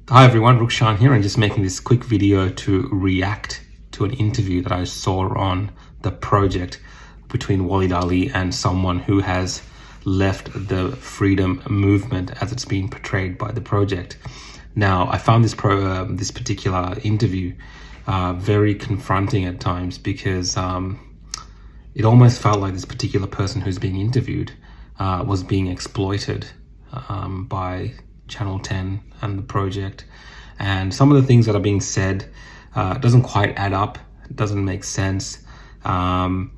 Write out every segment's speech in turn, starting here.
Hi everyone, Rukshan here, and just making this quick video to react to an interview that I saw on The Project between Waleed Aly and someone who has left the freedom movement as it's been portrayed by The Project. Now, I found this particular interview very confronting at times because it almost felt like this particular person who's being interviewed was being exploited by Channel 10 and The Project, and some of the things that are being said doesn't quite add up, doesn't make sense, and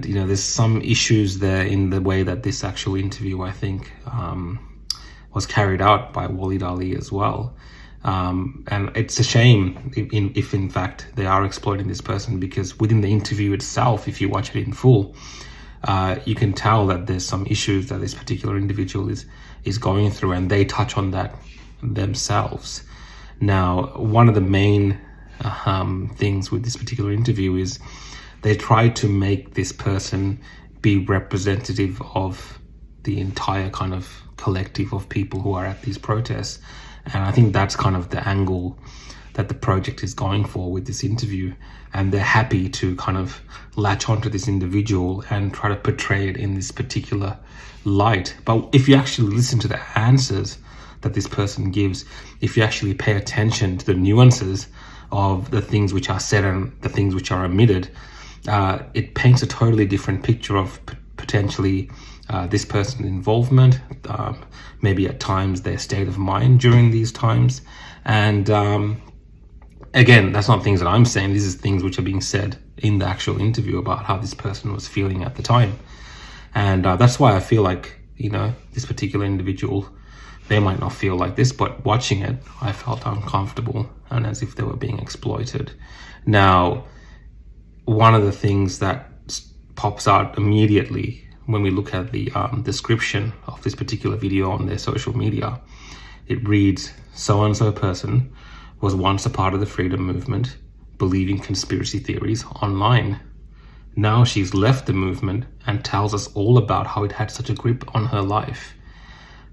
there's some issues there in the way that this actual interview, I think, was carried out by Waleed Aly as well, and it's a shame if in fact they are exploiting this person, because within the interview itself, if you watch it in full, you can tell that there's some issues that this particular individual is going through, and they touch on that themselves. Now, one of the main things with this particular interview is they try to make this person be representative of the entire kind of collective of people who are at these protests. And I think that's kind of the angle that The Project is going for with this interview, and they're happy to kind of latch onto this individual and try to portray it in this particular light. But if you actually listen to the answers that this person gives, if you actually pay attention to the nuances of the things which are said and the things which are omitted, it paints a totally different picture of potentially this person's involvement, maybe at times their state of mind during these times. And again, that's not things that I'm saying. These are things which are being said in the actual interview about how this person was feeling at the time. And that's why I feel like, this particular individual, they might not feel like this, but watching it, I felt uncomfortable and as if they were being exploited. Now, one of the things that pops out immediately when we look at the description of this particular video on their social media, it reads, "So-and-so person was once a part of the freedom movement, believing conspiracy theories online. Now she's left the movement and tells us all about how it had such a grip on her life."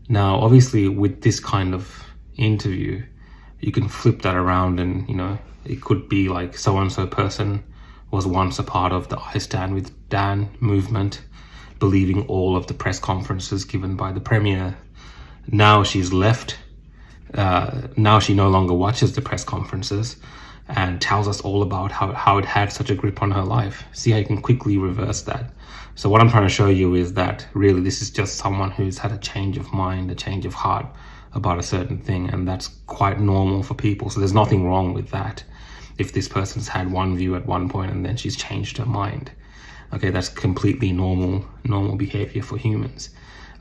Now, obviously, with this kind of interview, you can flip that around and, it could be like, so-and-so person was once a part of the I Stand With Dan movement, believing all of the press conferences given by the Premier. Now she's left. Now she no longer watches the press conferences and tells us all about how it had such a grip on her life. See how you can quickly reverse that. So what I'm trying to show you is that really this is just someone who's had a change of mind, a change of heart about a certain thing, and that's quite normal for people. So there's nothing wrong with that. If this person's had one view at one point and then she's changed her mind, okay, that's completely normal behavior for humans.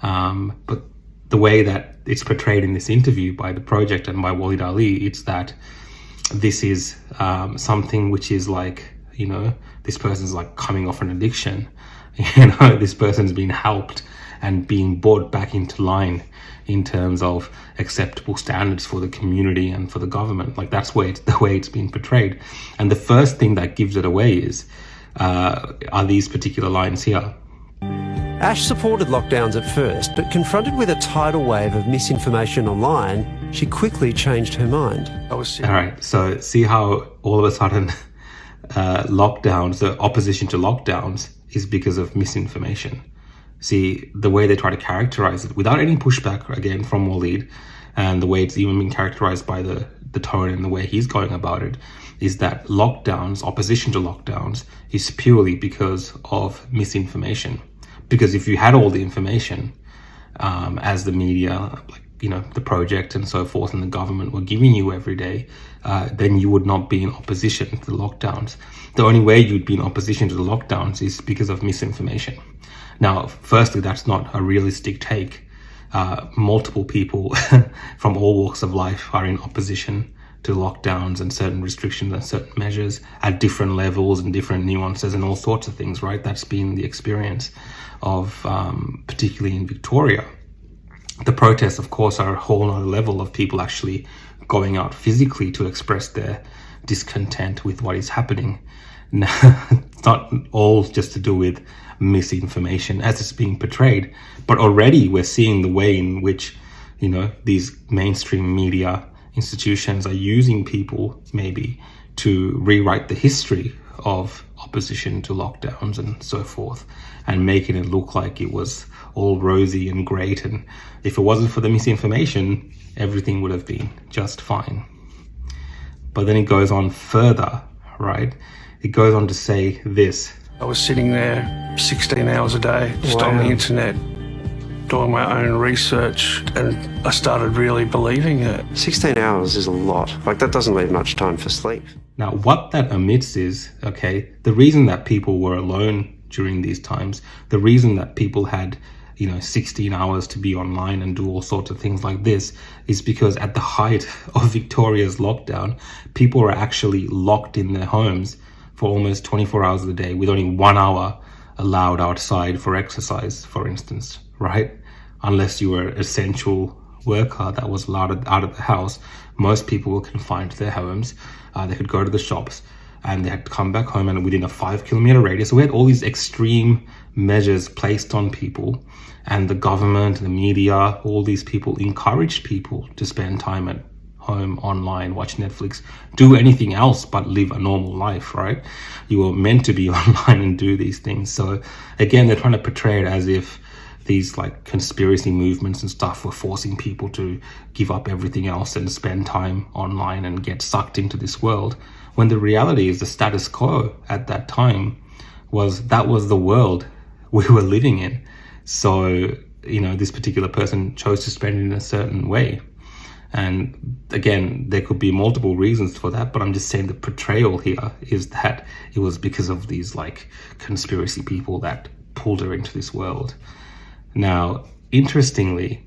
But the way that it's portrayed in this interview by The Project and by Waleed Aly, it's that this is something which is like, this person's like coming off an addiction. This person's been helped and being brought back into line in terms of acceptable standards for the community and for the government. Like, that's the way it's been portrayed. And the first thing that gives it away is are these particular lines here. Ash supported lockdowns at first, but confronted with a tidal wave of misinformation online, she quickly changed her mind. All right, so see how all of a sudden lockdowns, the opposition to lockdowns, is because of misinformation. See, the way they try to characterize it without any pushback, again, from Waleed, and the way it's even been characterized by the tone and the way he's going about it, is that lockdowns, opposition to lockdowns, is purely because of misinformation. Because if you had all the information, as the media, The Project and so forth, and the government were giving you every day, then you would not be in opposition to the lockdowns. The only way you'd be in opposition to the lockdowns is because of misinformation. Now, firstly, that's not a realistic take. Multiple people from all walks of life are in opposition to lockdowns and certain restrictions and certain measures at different levels and different nuances and all sorts of things, right? That's been the experience of, particularly in Victoria. The protests, of course, are a whole other level of people actually going out physically to express their discontent with what is happening. It's not all just to do with misinformation as it's being portrayed, but already we're seeing the way in which, these mainstream media institutions are using people maybe to rewrite the history of opposition to lockdowns and so forth, and making it look like it was all rosy and great, and if it wasn't for the misinformation, everything would have been just fine. But then it goes on further, right? It goes on to say this. I was sitting there 16 hours a day, just on the internet, doing my own research, and I started really believing it. 16 hours is a lot. Like, that doesn't leave much time for sleep. Now, what that omits is, okay, the reason that people were alone during these times, the reason that people had, 16 hours to be online and do all sorts of things like this, is because at the height of Victoria's lockdown, people were actually locked in their homes for almost 24 hours of the day, with only 1 hour allowed outside for exercise, for instance, right? Unless you were an essential worker that was allowed out of the house, most people were confined to their homes. They could go to the shops and they had to come back home and within a 5-kilometer radius. So we had all these extreme measures placed on people, and the government, the media, all these people encouraged people to spend time at home, online, watch Netflix, do anything else but live a normal life, right? You were meant to be online and do these things. So again, they're trying to portray it as if these like conspiracy movements and stuff were forcing people to give up everything else and spend time online and get sucked into this world, when the reality is the status quo at that time was the world we were living in. So, this particular person chose to spend it in a certain way. And again, there could be multiple reasons for that, but I'm just saying the portrayal here is that it was because of these like conspiracy people that pulled her into this world. Now, interestingly,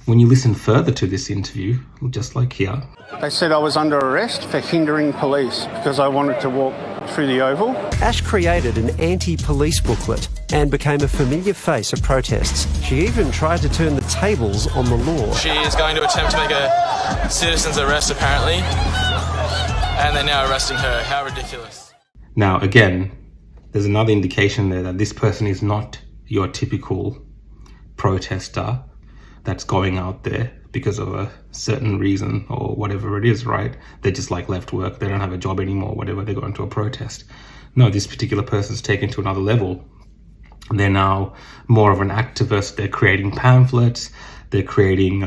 when you listen further to this interview, just like here, They said I was under arrest for hindering police because I wanted to walk through the Oval. Ash created an anti-police booklet and became a familiar face at protests. She even tried to turn the tables on the law. She is going to attempt to make a citizen's arrest, apparently, and they're now arresting her. How ridiculous. Now, again, there's another indication there that this person is not your typical protester that's going out there because of a certain reason or whatever it is, right? They just like left work, they don't have a job anymore, whatever, they're going to a protest. No, this particular person's taken to another level. They're now more of an activist. They're creating pamphlets, they're creating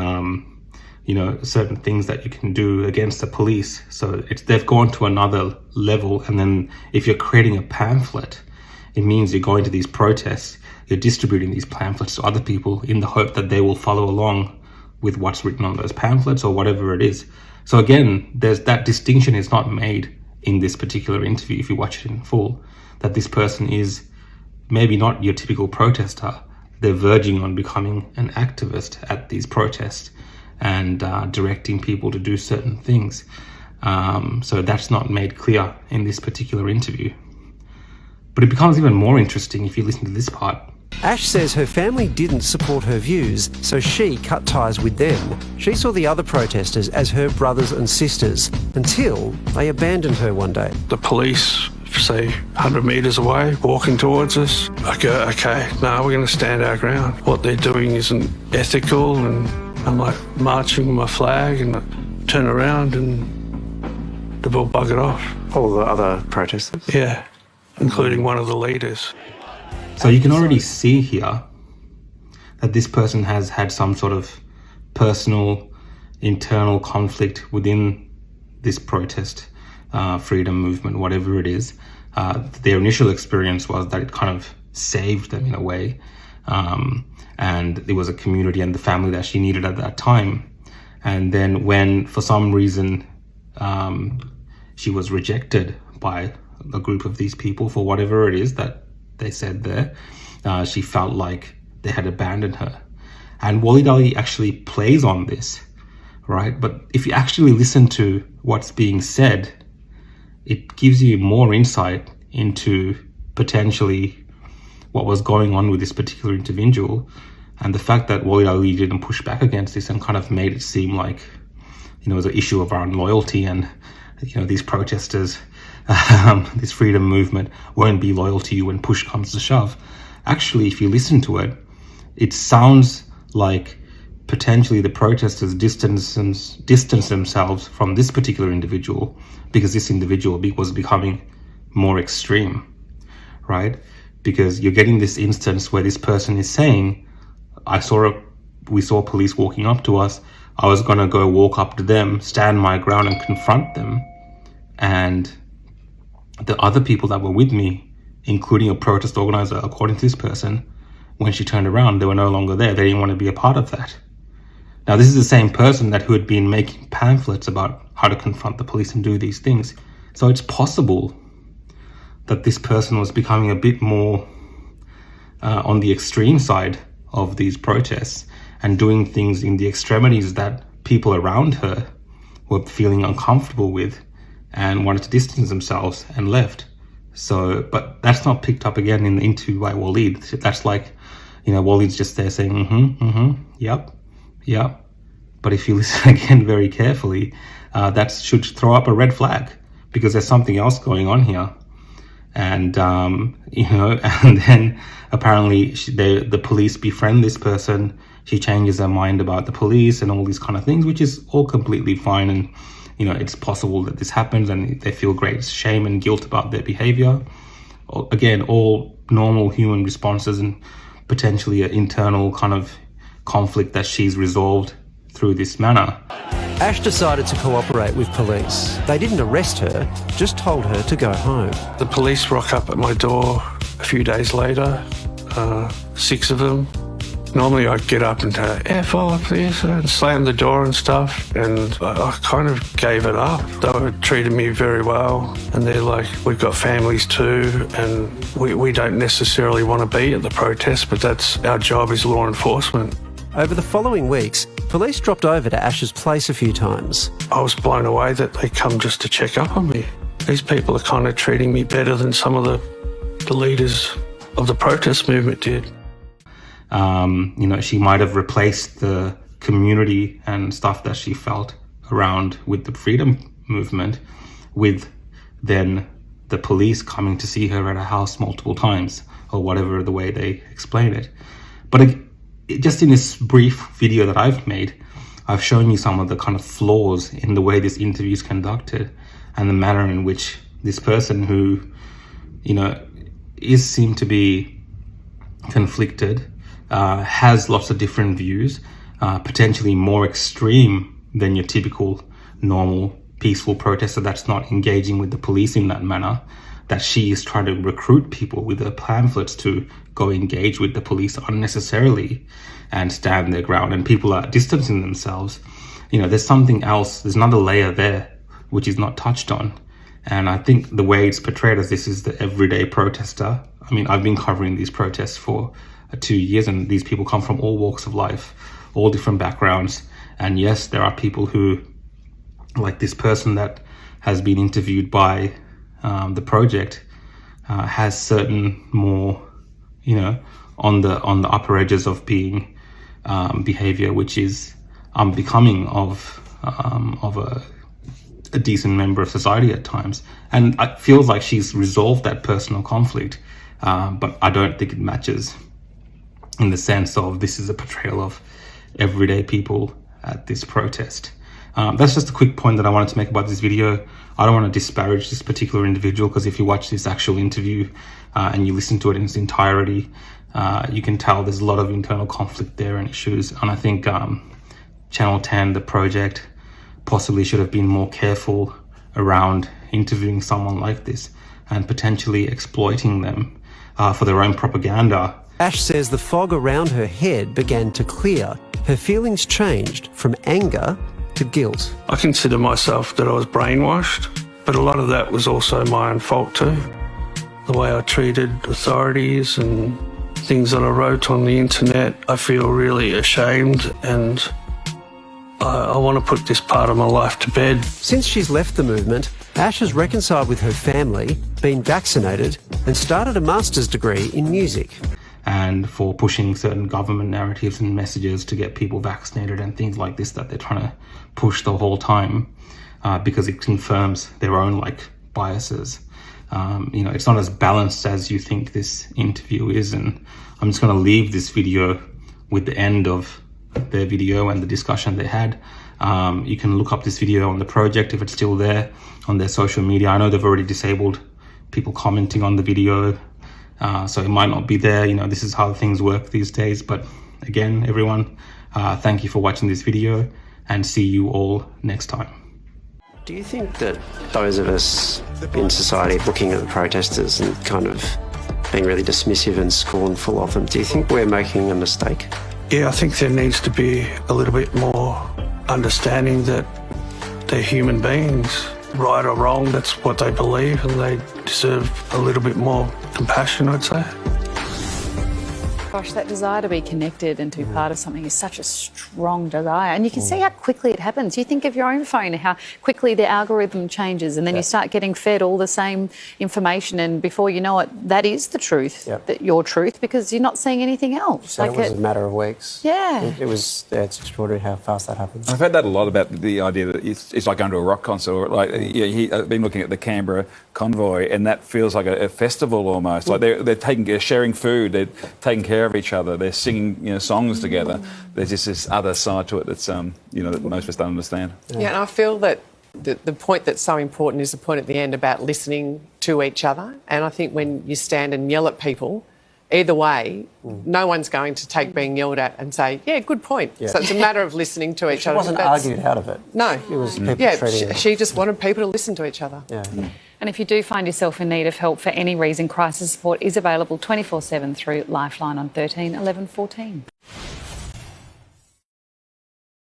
certain things that you can do against the police. So they've gone to another level. And then if you're creating a pamphlet, it means you're going to these protests, you're distributing these pamphlets to other people in the hope that they will follow along with what's written on those pamphlets or whatever it is. So again, there's that distinction is not made in this particular interview if you watch it in full, that this person is maybe not your typical protester. They're verging on becoming an activist at these protests and directing people to do certain things. So that's not made clear in this particular interview. But it becomes even more interesting if you listen to this part. Ash says her family didn't support her views, so she cut ties with them. She saw the other protesters as her brothers and sisters until they abandoned her one day. The police, say, 100 metres away, walking towards us. I go, okay, no, we're going to stand our ground. What they're doing isn't ethical, and I'm like marching with my flag, and I turn around and they've all buggered off. All the other protesters? Yeah, including one of the leaders. So you can already see here that this person has had some sort of personal, internal conflict within this protest, freedom movement, whatever it is. Their initial experience was that it kind of saved them in a way. And there was a community and the family that she needed at that time. And then when, for some reason, she was rejected by a group of these people for whatever it is that they said there, she felt like they had abandoned her. And Waleed Aly actually plays on this, right? But if you actually listen to what's being said, it gives you more insight into potentially what was going on with this particular individual, and the fact that Waleed Aly didn't push back against this and kind of made it seem like, it was an issue of our own loyalty, and these protesters, this freedom movement won't be loyal to you when push comes to shove. Actually, if you listen to it, it sounds like potentially the protesters distance themselves from this particular individual because this individual was becoming more extreme, right? Because you're getting this instance where this person is saying, we saw police walking up to us. I was going to go walk up to them, stand my ground and confront them. And the other people that were with me, including a protest organizer, according to this person, when she turned around, they were no longer there. They didn't want to be a part of that. Now, this is the same person who had been making pamphlets about how to confront the police and do these things. So it's possible that this person was becoming a bit more on the extreme side of these protests and doing things in the extremities that people around her were feeling uncomfortable with and wanted to distance themselves and left. So, but that's not picked up again in the interview by Waleed. That's like, Waleed's just there saying, yep. But if you listen again very carefully, that should throw up a red flag because there's something else going on here. And, and then apparently the police befriend this person. She changes her mind about the police and all these kind of things, which is all completely fine. And, it's possible that this happens and they feel great shame and guilt about their behavior. Again, all normal human responses and potentially an internal kind of conflict that she's resolved through this manner. Ash decided to cooperate with police. They didn't arrest her, just told her to go home. The police rock up at my door a few days later, 6 of them. Normally I'd get up and F off this and slam the door and stuff, and I kind of gave it up. They were treating me very well, and they're like, we've got families too, and we don't necessarily want to be at the protest, but that's our job as law enforcement. Over the following weeks, police dropped over to Ash's place a few times. I was blown away that they come just to check up on me. These people are kind of treating me better than some of the leaders of the protest movement did. She might have replaced the community and stuff that she felt around with the freedom movement with then the police coming to see her at her house multiple times, or whatever the way they explain it. But just in this brief video that I've made, I've shown you some of the kind of flaws in the way this interview is conducted and the manner in which this person who, seemed to be conflicted, has lots of different views, potentially more extreme than your typical normal peaceful protester that's not engaging with the police in that manner, that she is trying to recruit people with her pamphlets to go engage with the police unnecessarily and stand their ground, and people are distancing themselves. There's something else, there's another layer there which is not touched on. And I think the way it's portrayed as this is the everyday protester. I mean, I've been covering these protests for 2 years, and these people come from all walks of life, all different backgrounds. And yes, there are people who, like this person that has been interviewed by the project, has certain more, on the upper edges of being behavior which is unbecoming of a decent member of society at times. And it feels like she's resolved that personal conflict, but I don't think it matches in the sense of this is a portrayal of everyday people at this protest. That's just a quick point that I wanted to make about this video. I don't want to disparage this particular individual, because if you watch this actual interview and you listen to it in its entirety, you can tell there's a lot of internal conflict there and issues. And I think Channel 10, the project, possibly should have been more careful around interviewing someone like this and potentially exploiting them for their own propaganda. Ash says the fog around her head began to clear. Her feelings changed from anger to guilt. I consider myself that I was brainwashed, but a lot of that was also my own fault too. The way I treated authorities and things that I wrote on the internet, I feel really ashamed, and I want to put this part of my life to bed. Since she's left the movement, Ash has reconciled with her family, been vaccinated, and started a master's degree in music. And for pushing certain government narratives and messages to get people vaccinated and things like this that they're trying to push the whole time, because it confirms their own biases. It's not as balanced as you think this interview is. And I'm just going to leave this video with the end of their video and the discussion they had. You can look up this video on the project if it's still there on their social media. I know they've already disabled people commenting on the video, so it might not be there. You know, this is how things work these days. But again, everyone, thank you for watching this video, and see you all next time. Do you think that those of us in society looking at the protesters and kind of being really dismissive and scornful of them, do you think we're making a mistake? Yeah, I think there needs to be a little bit more understanding that they're human beings. Right or wrong, that's what they believe, and they deserve a little bit more compassion, I'd say. Gosh, that desire to be connected and to be part of something is such a strong desire. And you can see how quickly it happens. You think of your own phone, how quickly the algorithm changes, and then you start getting fed all the same information, and before you know it, that is the truth, that your truth, because you're not seeing anything else. So it was a matter of weeks. Yeah. It's extraordinary how fast that happens. I've heard that a lot about the idea that it's like going to a rock concert. Or like, I've been looking at the Canberra convoy, and that feels like a festival almost. Like they're sharing food, they're taking care of each other, they're singing songs together. There's just this other side to it that's that most of us don't understand. Yeah, and I feel that the point that's so important is the point at the end about listening to each other. And I think when you stand and yell at people, either way, no one's going to take being yelled at and say, yeah, good point. Yeah. So it's a matter of listening to each other. She wasn't argued out of it. No. It was people she just wanted people to listen to each other. Yeah. And if you do find yourself in need of help for any reason, crisis support is available 24/7 through Lifeline on 13 11 14.